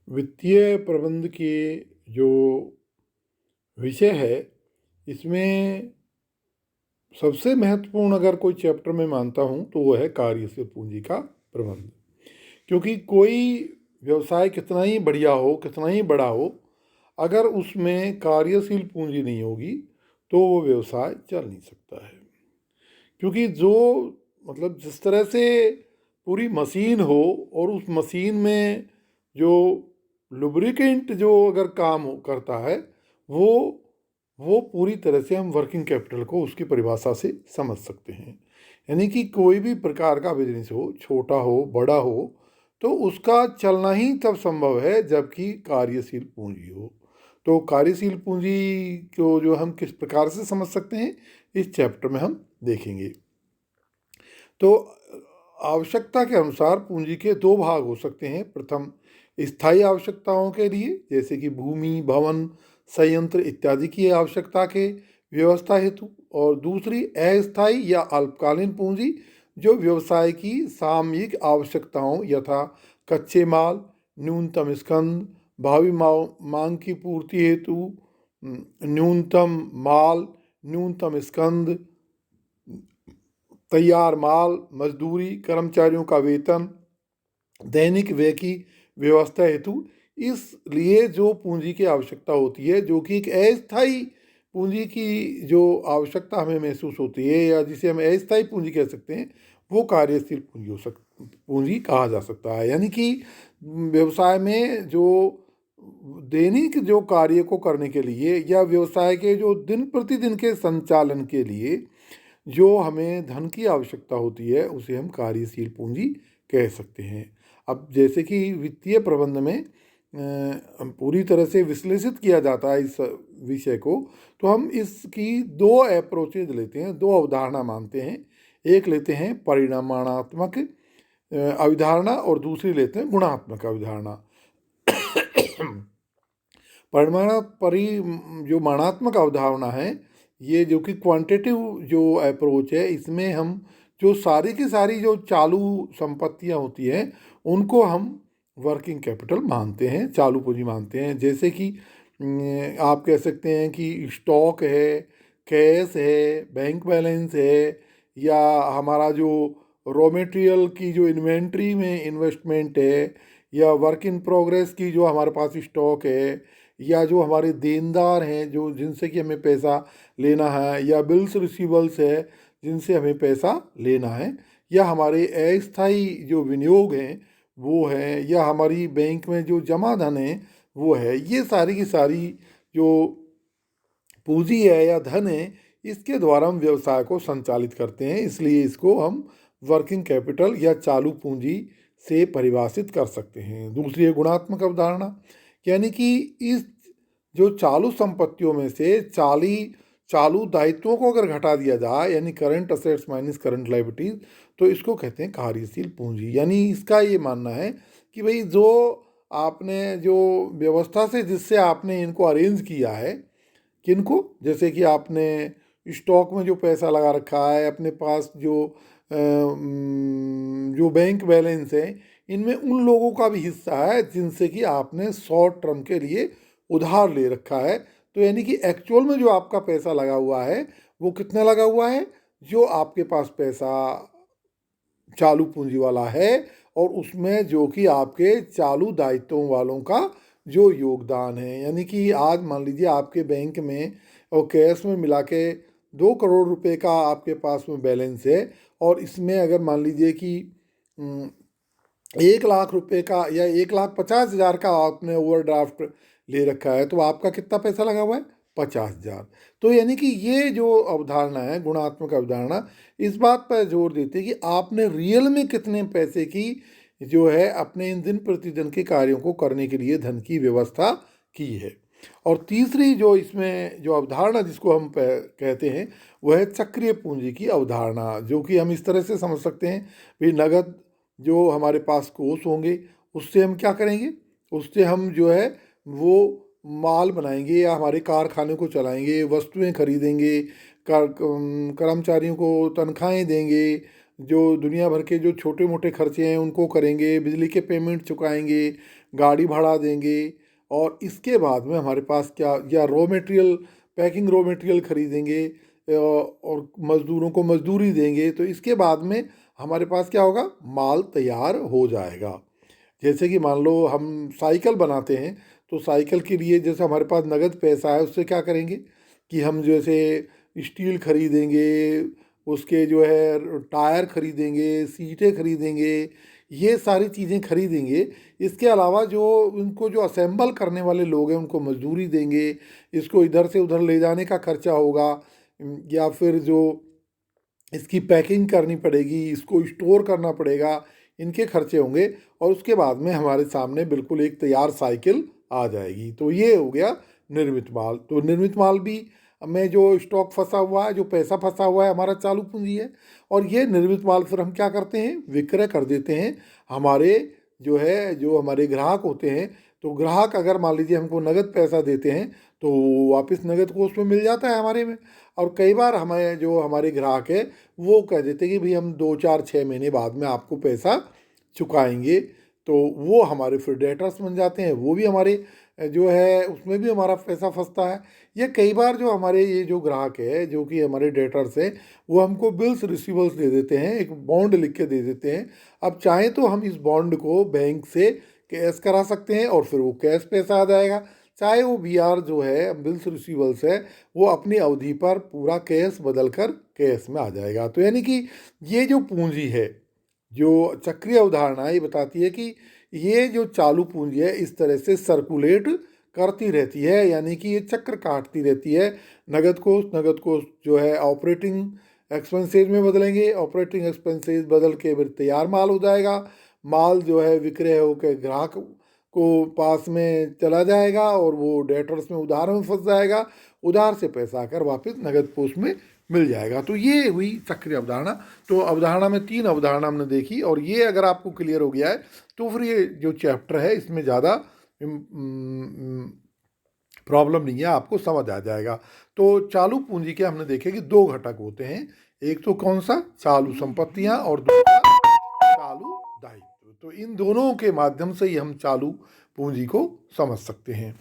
वित्तीय प्रबंध के जो विषय है, इसमें सबसे महत्वपूर्ण अगर कोई चैप्टर मैं मानता हूँ तो वो है कार्यशील पूंजी का प्रबंध। क्योंकि कोई व्यवसाय कितना ही बढ़िया हो, कितना ही बड़ा हो, अगर उसमें कार्यशील पूंजी नहीं होगी तो वो व्यवसाय चल नहीं सकता है। क्योंकि जो मतलब जिस तरह से पूरी मशीन हो और उस मशीन में जो लुब्रिकेंट जो अगर काम करता है, वो वो पूरी तरह से हम वर्किंग कैपिटल को उसकी परिभाषा से समझ सकते हैं। यानी कि कोई भी प्रकार का बिजनेस हो, छोटा हो बड़ा हो, तो उसका चलना ही तब संभव है जबकि कार्यशील पूंजी हो। तो कार्यशील पूंजी को जो हम किस प्रकार से समझ सकते हैं, इस चैप्टर में हम देखेंगे। तो आवश्यकता के अनुसार पूंजी के दो भाग हो सकते हैं। प्रथम, स्थायी आवश्यकताओं के लिए, जैसे कि भूमि, भवन, संयंत्र इत्यादि की आवश्यकता के व्यवस्था हेतु, और दूसरी अस्थायी या अल्पकालीन पूंजी, जो व्यवसाय की सामयिक आवश्यकताओं यथा कच्चे माल, न्यूनतम स्कंद, भावी मांग की पूर्ति हेतु न्यूनतम माल, न्यूनतम स्कंद, तैयार माल, मजदूरी, कर्मचारियों का वेतन, दैनिक व्यय की व्यवस्था हेतु, इसलिए जो पूंजी की आवश्यकता होती है, जो कि एक अस्थायी पूंजी की जो आवश्यकता हमें महसूस होती है, या जिसे हम अस्थायी पूंजी कह सकते हैं, वो कार्यशील पूंजी कहा जा सकता है। यानी कि व्यवसाय में जो दैनिक जो कार्य को करने के लिए या व्यवसाय के जो दिन प्रतिदिन के संचालन के लिए जो हमें धन की आवश्यकता होती है, उसे हम कार्यशील पूंजी कह सकते हैं। अब जैसे कि वित्तीय प्रबंध में पूरी तरह से विश्लेषित किया जाता है इस विषय को, तो हम इसकी दो अप्रोचेज लेते हैं, दो अवधारणा मानते हैं। एक लेते हैं परिमाणात्मक अवधारणा और दूसरी लेते हैं गुणात्मक अवधारणा। जो मानात्मक अवधारणा है, ये जो कि क्वांटिटेटिव जो अप्रोच है, इसमें हम जो सारी की सारी जो चालू संपत्तियां होती हैं, उनको हम वर्किंग कैपिटल मानते हैं, चालू पूंजी मानते हैं। जैसे कि आप कह सकते हैं कि स्टॉक है, कैश है, बैंक बैलेंस है, या हमारा जो रॉ मटेरियल की जो इन्वेंट्री में इन्वेस्टमेंट है, या वर्क इन प्रोग्रेस की जो हमारे पास स्टॉक है, या जो हमारे देनदार हैं जो जिनसे कि हमें पैसा लेना है, या बिल्स रिसीवल्स है जिनसे हमें पैसा लेना है, या हमारे अस्थायी जो विनियोग हैं वो है, या हमारी बैंक में जो जमा धन है वो है। ये सारी की सारी जो पूंजी है या धन है, इसके द्वारा हम व्यवसाय को संचालित करते हैं, इसलिए इसको हम वर्किंग कैपिटल या चालू पूंजी से परिभाषित कर सकते हैं। दूसरी है गुणात्मक अवधारणा। यानी कि इस जो चालू संपत्तियों में से चालू दायित्वों को अगर घटा दिया जाए, यानी current assets minus current liabilities, तो इसको कहते हैं कार्यशील पूंजी। यानी इसका ये मानना है कि भाई जो आपने जो व्यवस्था से जिससे आपने इनको अरेंज किया है, किनको, जैसे कि आपने स्टॉक में जो पैसा लगा रखा है, अपने पास जो बैंक बैलेंस है, इनमें उन लोगों का भी हिस्सा है जिनसे कि आपने शॉर्ट टर्म के लिए उधार ले रखा है। तो यानी कि एक्चुअल में जो आपका पैसा लगा हुआ है, वो कितना लगा हुआ है, जो आपके पास पैसा चालू पूंजी वाला है, और उसमें जो कि आपके चालू दायित्वों वालों का जो योगदान है। यानी कि आज मान लीजिए आपके बैंक में और कैश में मिला के 2 करोड़ रुपए का आपके पास में बैलेंस है, और इसमें अगर मान लीजिए कि 1 लाख रुपए का या 1,50,000 का आपने ओवरड्राफ्ट ले रखा है, तो आपका कितना पैसा लगा हुआ है, 50,000। तो यानी कि ये जो अवधारणा है, गुणात्मक अवधारणा, इस बात पर जोर देती है कि आपने रियल में कितने पैसे की जो है अपने इन दिन प्रतिदिन के कार्यों को करने के लिए धन की व्यवस्था की है। और तीसरी जो इसमें जो अवधारणा जिसको हम कहते हैं, वह है चक्रीय पूंजी की अवधारणा, जो कि हम इस तरह से समझ सकते हैं भी नगद जो हमारे पास कोष होंगे, उससे हम क्या करेंगे, उससे हम जो है वो माल बनाएंगे या हमारे कारखाने को चलाएंगे, वस्तुएं खरीदेंगे, कर्मचारियों को तनख्वाहें देंगे, जो दुनिया भर के जो छोटे मोटे खर्चे हैं उनको करेंगे, बिजली के पेमेंट चुकाएंगे, गाड़ी भाड़ा देंगे, और इसके बाद में हमारे पास क्या, या raw material, packing raw material खरीदेंगे, और मज़दूरों को मजदूरी देंगे, तो इसके बाद में हमारे पास क्या होगा, माल तैयार हो जाएगा। जैसे कि मान लो हम साइकिल बनाते हैं, तो साइकिल के लिए जैसे हमारे पास नगद पैसा है, उससे क्या करेंगे कि हम जैसे स्टील खरीदेंगे, उसके जो है टायर खरीदेंगे, सीटें खरीदेंगे, ये सारी चीज़ें खरीदेंगे। इसके अलावा जो उनको जो असेंबल करने वाले लोग हैं उनको मजदूरी देंगे, इसको इधर से उधर ले जाने का खर्चा होगा, या फिर जो इसकी पैकिंग करनी पड़ेगी, इसको स्टोर करना पड़ेगा, इनके खर्चे होंगे। और उसके बाद में हमारे सामने बिल्कुल एक तैयार साइकिल आ जाएगी। तो ये हो गया निर्मित माल। तो निर्मित माल भी में जो स्टॉक फंसा हुआ है, जो पैसा फंसा हुआ है, हमारा चालू पूंजी है। और ये निर्मित माल फिर हम क्या करते हैं, विक्रय कर देते हैं हमारे जो है, जो हमारे ग्राहक होते हैं। तो ग्राहक अगर मान लीजिए हमको नगद पैसा देते हैं, तो वापस नगद को उसमें मिल जाता है हमारे में। और कई बार हमें जो हमारे ग्राहक है वो कह देते हैं कि भाई हम 2 4 6 महीने बाद में आपको पैसा चुकाएंगे, तो वो हमारे फिर डेटर्स बन जाते हैं। वो भी हमारे जो है उसमें भी हमारा पैसा फंसता है। ये कई बार जो हमारे ये जो ग्राहक है, जो कि हमारे डेटर्स हैं, वो हमको बिल्स रिसीवर्स दे देते हैं, एक बॉन्ड लिख के दे देते हैं। अब चाहें तो हम इस बॉन्ड को बैंक से कैश करा सकते हैं और फिर वो कैश पैसा आ जाएगा। चाहे वो बीआर जो है, बिल्स रिसीवर्स है, वो अपनी अवधि पर पूरा कैश बदल कर कैश में आ जाएगा। तो यानी कि ये जो पूंजी है, जो चक्रीय अवधारणा ये बताती है कि ये जो चालू पूंजी है इस तरह से सर्कुलेट करती रहती है, यानी कि ये चक्र काटती रहती है। नगद कोष जो है ऑपरेटिंग एक्सपेंसेज में बदलेंगे, ऑपरेटिंग एक्सपेंसेज बदल के फिर तैयार माल हो जाएगा। माल जो है विक्रय होकर ग्राहक को पास में चला जाएगा और वो डेटर्स में, उधार में फंस जाएगा। उधार से पैसा आकर वापस नगद कोष में मिल जाएगा। तो ये हुई चक्रीय अवधारणा। तो अवधारणा में 3 अवधारणा हमने देखी, और ये अगर आपको क्लियर हो गया है तो फिर ये जो चैप्टर है इसमें ज़्यादा प्रॉब्लम नहीं है, आपको समझ आ जाएगा। तो चालू पूंजी के हमने देखे कि 2 घटक होते हैं, एक तो कौन सा, चालू संपत्तियां, और दूसरा चालू दायित्व। तो इन दोनों के माध्यम से ही हम चालू पूंजी को समझ सकते हैं।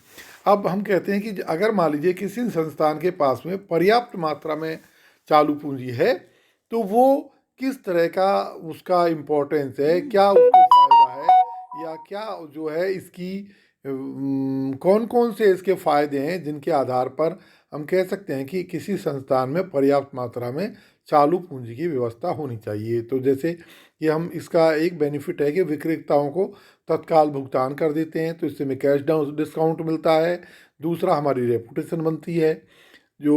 अब हम कहते हैं कि अगर मान लीजिए किसी संस्थान के पास में पर्याप्त मात्रा में चालू पूंजी है, तो वो किस तरह का उसका इम्पोर्टेंस है, क्या उसको फायदा है, या क्या जो है इसकी कौन कौन से इसके फायदे हैं, जिनके आधार पर हम कह सकते हैं कि किसी संस्थान में पर्याप्त मात्रा में चालू पूंजी की व्यवस्था होनी चाहिए। तो जैसे कि हम, इसका एक बेनिफिट है कि विक्रेताओं को तत्काल भुगतान कर देते हैं, तो इससे में कैश डिस्काउंट मिलता है। दूसरा, हमारी रेपुटेशन बनती है जो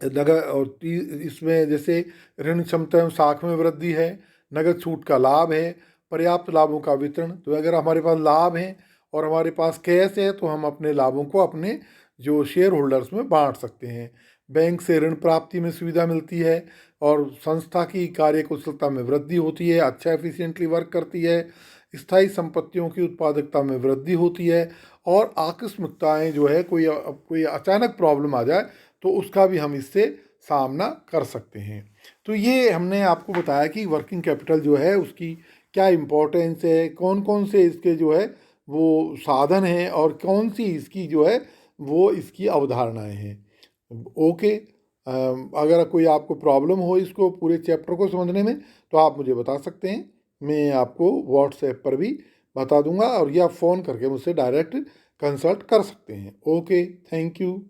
नगद, और इसमें जैसे ऋण क्षमता एवं साख में वृद्धि है, नगद छूट का लाभ है, पर्याप्त लाभों का वितरण। तो अगर हमारे पास लाभ है और हमारे पास कैश है, तो हम अपने लाभों को अपने जो शेयर होल्डर्स में बांट सकते हैं। बैंक से ऋण प्राप्ति में सुविधा मिलती है, और संस्था की कार्यकुशलता में वृद्धि होती है, अच्छा एफिशिएंटली वर्क करती है। स्थायी संपत्तियों की उत्पादकता में वृद्धि होती है, और आकस्मिकताएं जो है, कोई अचानक प्रॉब्लम आ जाए तो उसका भी हम इससे सामना कर सकते हैं। तो ये हमने आपको बताया कि वर्किंग कैपिटल जो है उसकी क्या इम्पोर्टेंस है, कौन कौन से इसके जो है वो साधन हैं, और कौन सी इसकी जो है वो इसकी अवधारणाएं हैं। ओके, अगर कोई आपको प्रॉब्लम हो इसको पूरे चैप्टर को समझने में, तो आप मुझे बता सकते हैं। मैं आपको व्हाट्सएप पर भी बता दूंगा, और या फ़ोन करके मुझसे डायरेक्ट कंसल्ट कर सकते हैं। Okay, thank you.